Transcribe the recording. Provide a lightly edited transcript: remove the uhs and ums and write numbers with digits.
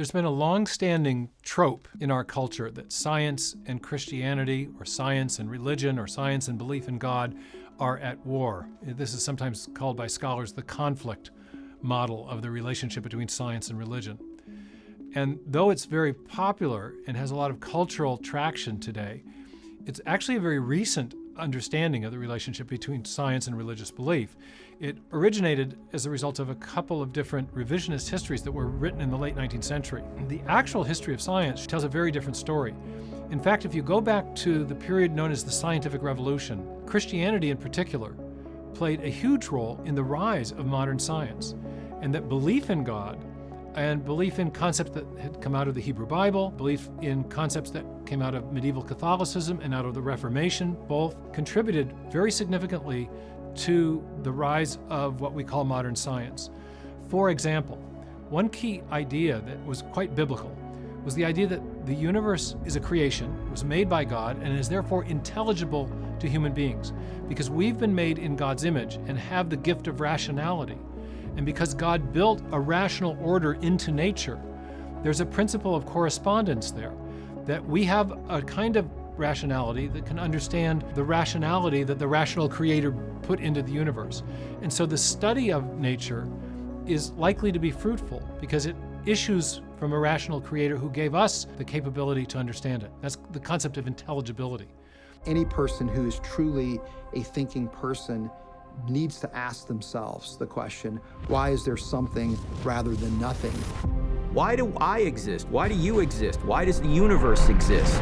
There's been a long-standing trope in our culture that science and Christianity, or science and religion, or science and belief in God are at war. This is sometimes called by scholars the conflict model of the relationship between science and religion. And though it's very popular and has a lot of cultural traction today, it's actually a very recent understanding of the relationship between science and religious belief. It originated as a result of a couple of different revisionist histories that were written in the late 19th century. The actual history of science tells a very different story. In fact, if you go back to the period known as the Scientific Revolution, Christianity in particular played a huge role in the rise of modern science, and that belief in God and belief in concepts that had come out of the Hebrew Bible, belief in concepts that came out of medieval Catholicism and out of the Reformation, both contributed very significantly to the rise of what we call modern science. For example, one key idea that was quite biblical was the idea that the universe is a creation, it was made by God, and is therefore intelligible to human beings, because we've been made in God's image and have the gift of rationality. And because God built a rational order into nature, there's a principle of correspondence there, that we have a kind of rationality that can understand the rationality that the rational creator put into the universe. And so the study of nature is likely to be fruitful because it issues from a rational creator who gave us the capability to understand it. That's the concept of intelligibility. Any person who is truly a thinking person needs to ask themselves the question, why is there something rather than nothing? Why do I exist? Why do you exist? Why does the universe exist?